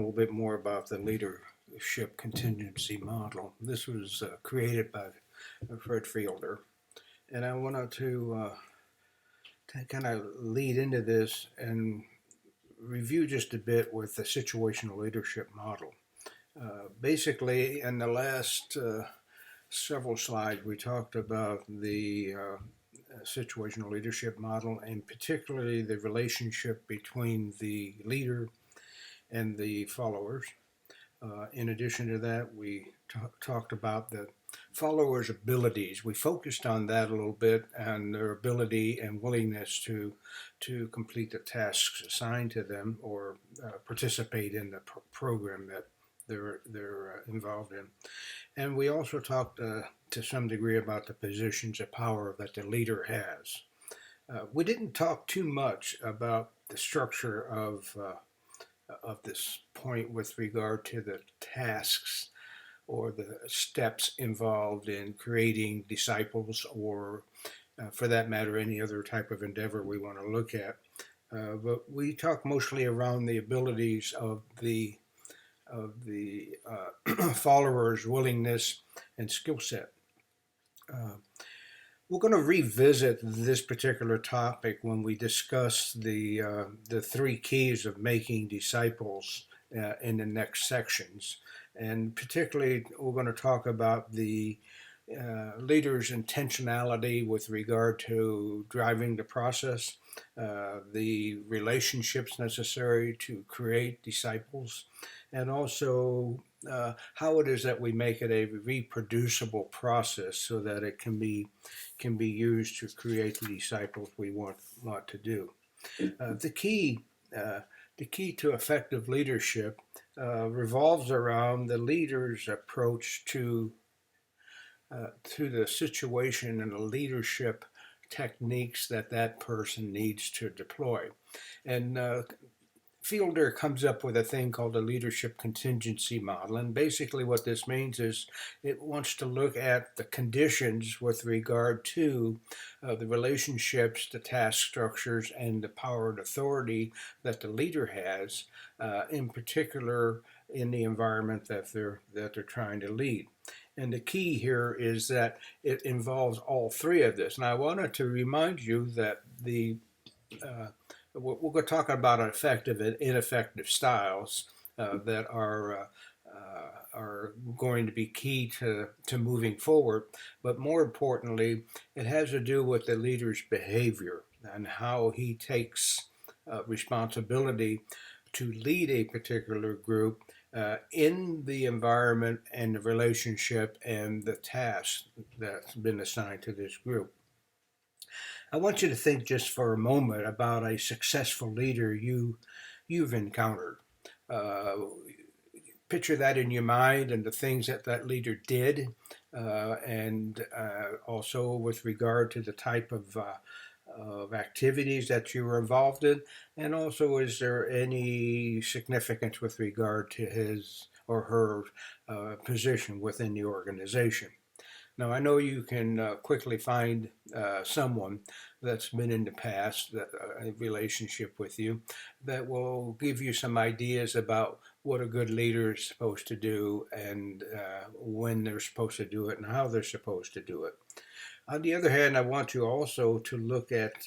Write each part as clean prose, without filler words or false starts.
A little bit more about the leadership contingency model. This was created by Fred Fielder, and I wanted to kind of lead into this and review just a bit with the situational leadership model. Basically, in the last several slides, we talked about the situational leadership model, and particularly the relationship between the leader and the followers. In addition to that, we talked about the followers' abilities. We focused on that a little bit and their ability and willingness to complete the tasks assigned to them or participate in the program that they're involved in. And we also talked to some degree about the positions of power that the leader has. We didn't talk too much about the structure of this point with regard to the tasks or the steps involved in creating disciples or for that matter any other type of endeavor we want to look at. But we talk mostly around the abilities of the followers' willingness and skill set. We're going to revisit this particular topic when we discuss the three keys of making disciples in the next sections. And particularly, we're going to talk about the leader's intentionality with regard to driving the process, the relationships necessary to create disciples, and also how it is that we make it a reproducible process so that it can be used to create the disciples we want to do. The key to effective leadership revolves around the leader's approach to the situation and the leadership techniques that person needs to deploy. And Fielder comes up with a thing called a leadership contingency model. And basically what this means is it wants to look at the conditions with regard to the relationships, the task structures, and the power and authority that the leader has, in particular in the environment that they're trying to lead. And the key here is that it involves all three of this. And I wanted to remind you that we're going to talk about effective and ineffective styles that are going to be key to moving forward. But more importantly, it has to do with the leader's behavior and how he takes responsibility to lead a particular group in the environment and the relationship and the task that's been assigned to this group. I want you to think just for a moment about a successful leader you've encountered. Uh, Picture that in your mind and the things that leader did, and also with regard to the type of activities that you were involved in, and also is there any significance with regard to his or her position within the organization? Now, I know you can quickly find someone that's been in the past, a relationship with you, that will give you some ideas about what a good leader is supposed to do and when they're supposed to do it and how they're supposed to do it. On the other hand, I want you also to look at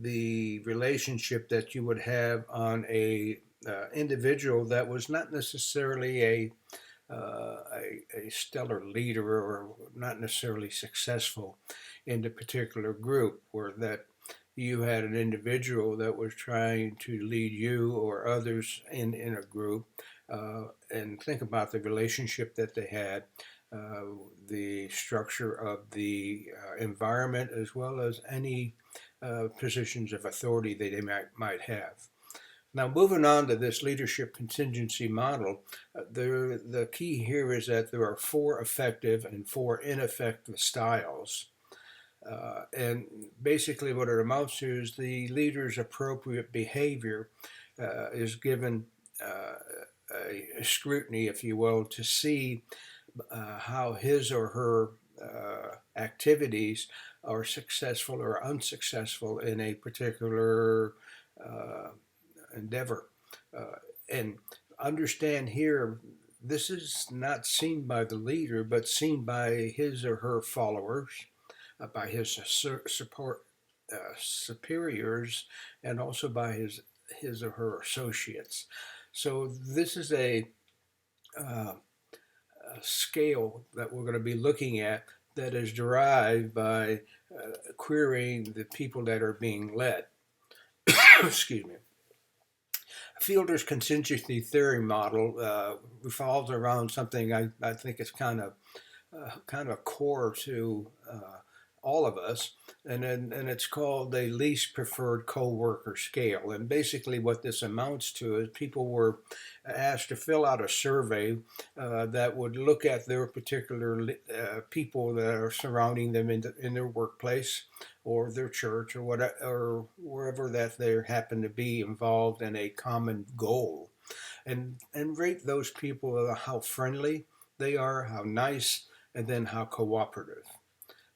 the relationship that you would have on a individual that was not necessarily a stellar leader or not necessarily successful in the particular group, where that you had an individual that was trying to lead you or others in a group, and think about the relationship that they had, the structure of the environment, as well as any positions of authority that they might have. Now, moving on to this leadership contingency model, the key here is that there are 4 effective and 4 ineffective styles. And basically what it amounts to is the leader's appropriate behavior is given a scrutiny, if you will, to see how his or her activities are successful or unsuccessful in a particular endeavor. And understand here, this is not seen by the leader, but seen by his or her followers, by his support superiors, and also by his or her associates. So this is uh, a scale that we're going to be looking at that is derived by querying the people that are being led. Excuse me. Fielder's contingency theory model revolves around something I think is kind of core to all of us, and it's called a least preferred coworker scale. And basically, what this amounts to is people were asked to fill out a survey that would look at their particular people that are surrounding them in their workplace or their church or whatever, or wherever that they happen to be involved in a common goal, and rate those people how friendly they are, how nice, and then how cooperative.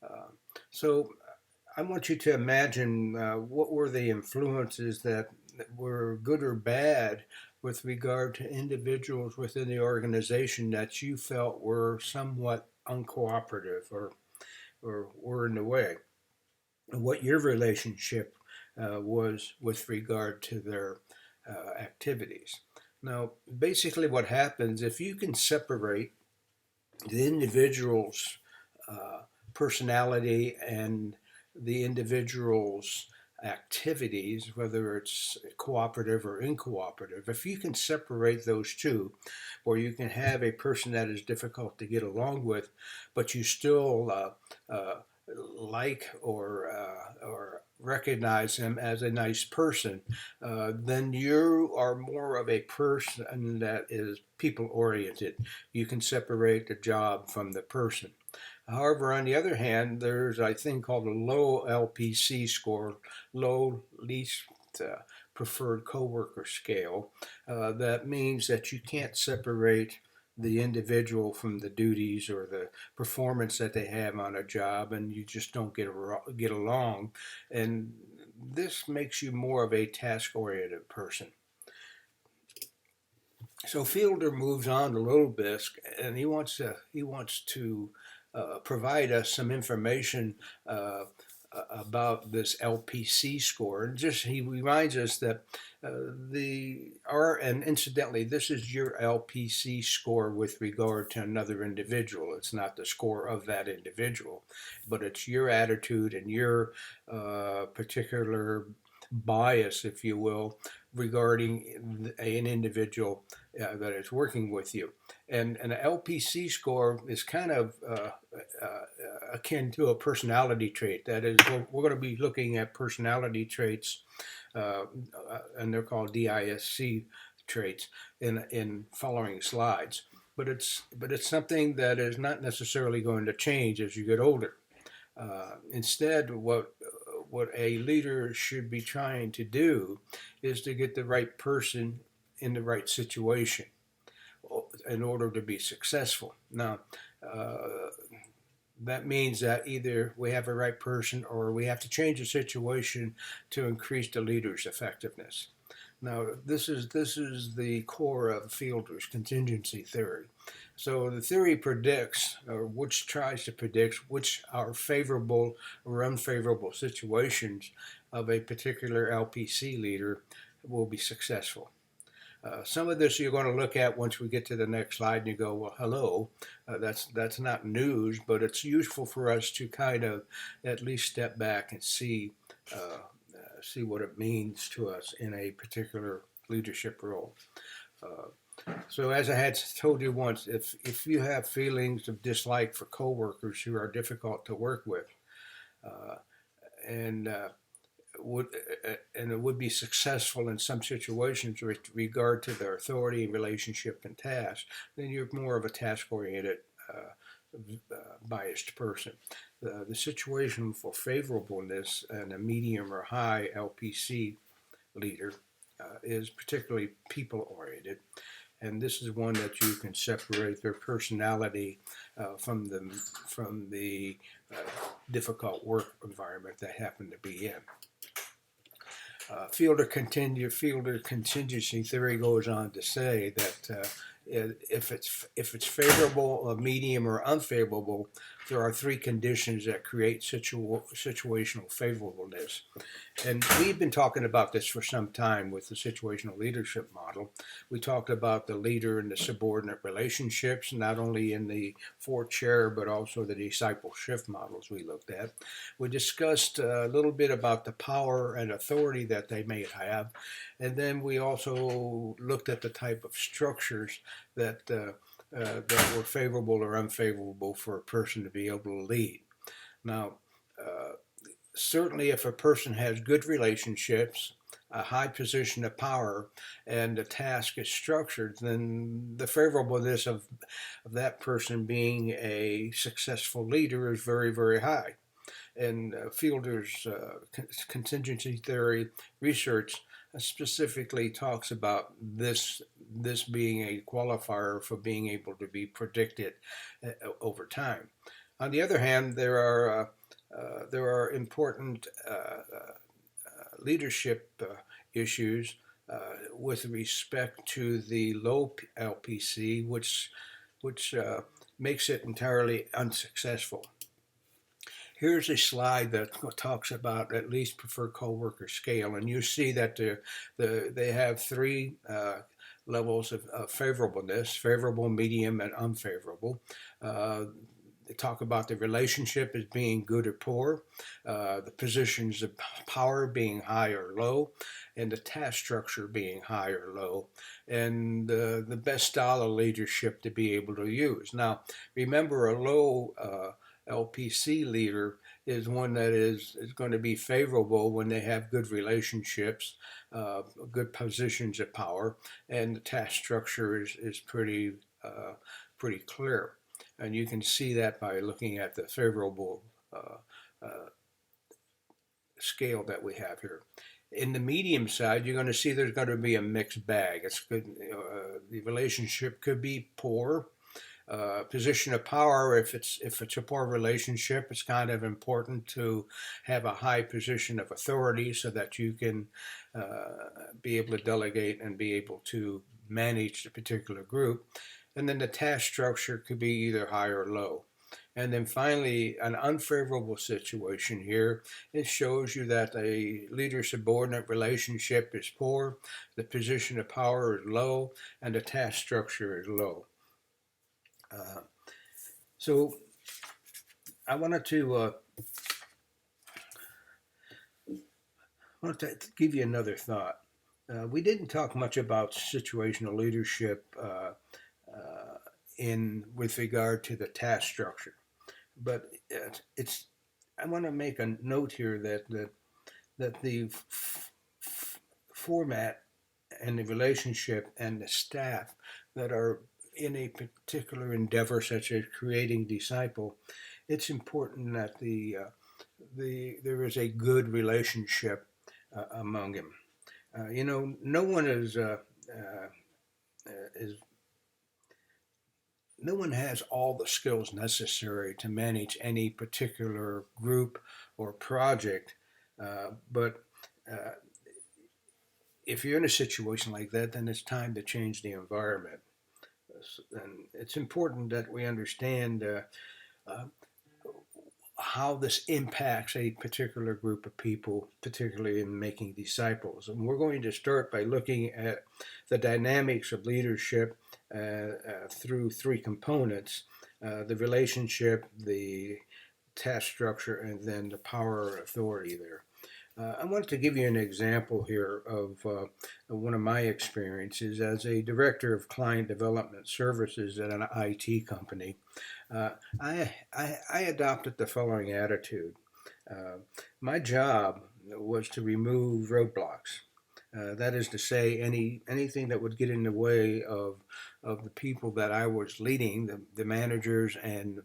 Uh, so I want you to imagine what were the influences that were good or bad with regard to individuals within the organization that you felt were somewhat uncooperative or were in the way. What your relationship was with regard to their activities. Now, basically, what happens if you can separate the individual's uh, personality and the individual's activities, whether it's cooperative or incooperative, if you can separate those two, or you can have a person that is difficult to get along with, but you still like or recognize him as a nice person, then you are more of a person that is people oriented. You can separate the job from the person. However, on the other hand, there's a thing called a low LPC score, low least preferred coworker scale. That means that you can't separate the individual from the duties or the performance that they have on a job, and you just don't get along. And this makes you more of a task-oriented person. So Fielder moves on a little bit, and he wants to provide us some information about this LPC score. And just he reminds us that and incidentally, this is your LPC score with regard to another individual. It's not the score of that individual, but it's your attitude and your particular bias, if you will, regarding an individual that is working with you. And an LPC score is kind of akin to a personality trait. That is, we're going to be looking at personality traits, and they're called DISC traits in following slides. But it's something that is not necessarily going to change as you get older. Instead, what a leader should be trying to do is to get the right person in the right situation in order to be successful. Now, that means that either we have a right person or we have to change the situation to increase the leader's effectiveness. Now, this is the core of Fielder's contingency theory. So the theory predicts, or which tries to predict, which are favorable or unfavorable situations of a particular LPC leader will be successful. Some of this you're going to look at once we get to the next slide, and you go, well, hello, that's not news, but it's useful for us to kind of at least step back and see what it means to us in a particular leadership role. So as I had told you once, if you have feelings of dislike for coworkers who are difficult to work with, uh, and would and it would be successful in some situations with regard to their authority, relationship, and task, then you're more of a task-oriented, biased person. The situation for favorableness and a medium or high LPC leader is particularly people-oriented, and this is one that you can separate their personality from the difficult work environment they happen to be in. Fielder contingency theory goes on to say that if it's favorable, medium, or unfavorable, there are three conditions that create situational favorableness. And we've been talking about this for some time with the situational leadership model. We talked about the leader and the subordinate relationships, not only in the four chair, but also the discipleship models we looked at. We discussed a little bit about the power and authority that they may have. And then we also looked at the type of structures that were favorable or unfavorable for a person to be able to lead. Now, certainly if a person has good relationships, a high position of power, and the task is structured, then the favorableness of that person being a successful leader is very, very high. And Fielder's contingency theory research specifically talks about this being a qualifier for being able to be predicted over time. On the other hand, there are important leadership issues with respect to the low LPC, which makes it entirely unsuccessful. Here's a slide that talks about at least preferred coworker scale, and you see that they have three levels of favorableness: favorable, medium, and unfavorable. They talk about the relationship as being good or poor, the positions of power being high or low, and the task structure being high or low, and the best style of leadership to be able to use. Now, remember, a low LPC leader is one that is going to be favorable when they have good relationships, good positions of power, and the task structure is pretty clear. And you can see that by looking at the favorable scale that we have here. In the medium side, you're going to see there's going to be a mixed bag. It's good. The relationship could be poor. Position of power, if it's a poor relationship, it's kind of important to have a high position of authority so that you can be able to delegate and be able to manage the particular group. And then the task structure could be either high or low. And then finally, an unfavorable situation here, it shows you that a leader-subordinate relationship is poor, the position of power is low, and the task structure is low. So I wanted to give you another thought. We didn't talk much about situational leadership with regard to the task structure, but I want to make a note here that the format and the relationship and the staff that are in a particular endeavor, such as creating disciple, it's important that there is a good relationship among them. No one no one has all the skills necessary to manage any particular group or project, but if you're in a situation like that, then it's time to change the environment. And it's important that we understand how this impacts a particular group of people, particularly in making disciples. And we're going to start by looking at the dynamics of leadership through three components: the relationship, the task structure, and then the power or authority there. I wanted to give you an example here of one of my experiences as a director of client development services at an IT company. I adopted the following attitude. My job was to remove roadblocks. That is to say, anything that would get in the way of the people that I was leading, the managers and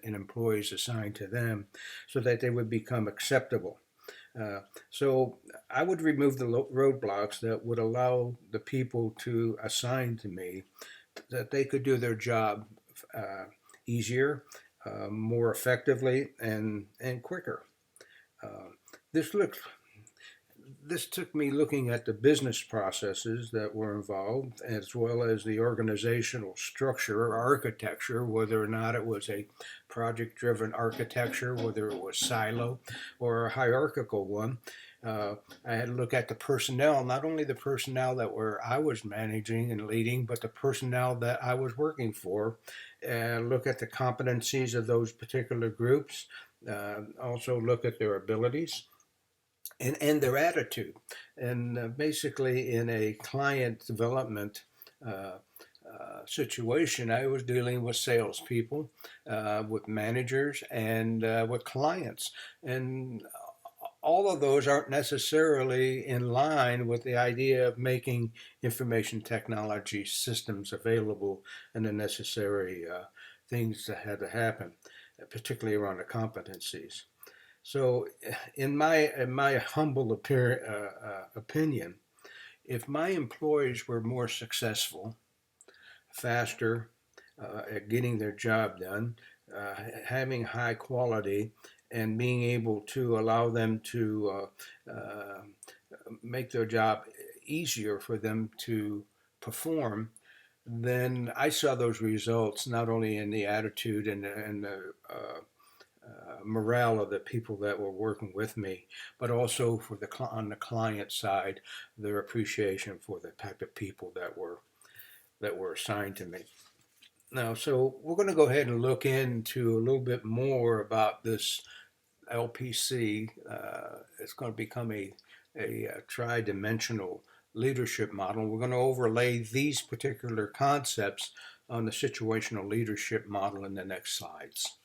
employees assigned to them, so that they would become acceptable. So I would remove the roadblocks that would allow the people to assign to me that they could do their job easier, more effectively, and quicker. This looks this took me looking at the business processes that were involved, as well as the organizational structure or architecture, whether or not it was a project driven architecture, whether it was silo or a hierarchical one. I had to look at the personnel, not only the personnel that were I was managing and leading, but the personnel that I was working for, and look at the competencies of those particular groups. Also look at their abilities and their attitude. And basically, in a client development situation, I was dealing with salespeople, with managers, and with clients. And all of those aren't necessarily in line with the idea of making information technology systems available and the necessary things that had to happen, particularly around the competencies. So, in my humble opinion, if my employees were more successful, faster at getting their job done, having high quality, and being able to allow them to make their job easier for them to perform, then I saw those results not only in the attitude and the morale of the people that were working with me, but also for on the client side, their appreciation for the type of people that were assigned to me. Now, so we're going to go ahead and look into a little bit more about this LPC. It's going to become a tri-dimensional leadership model. We're going to overlay these particular concepts on the situational leadership model in the next slides.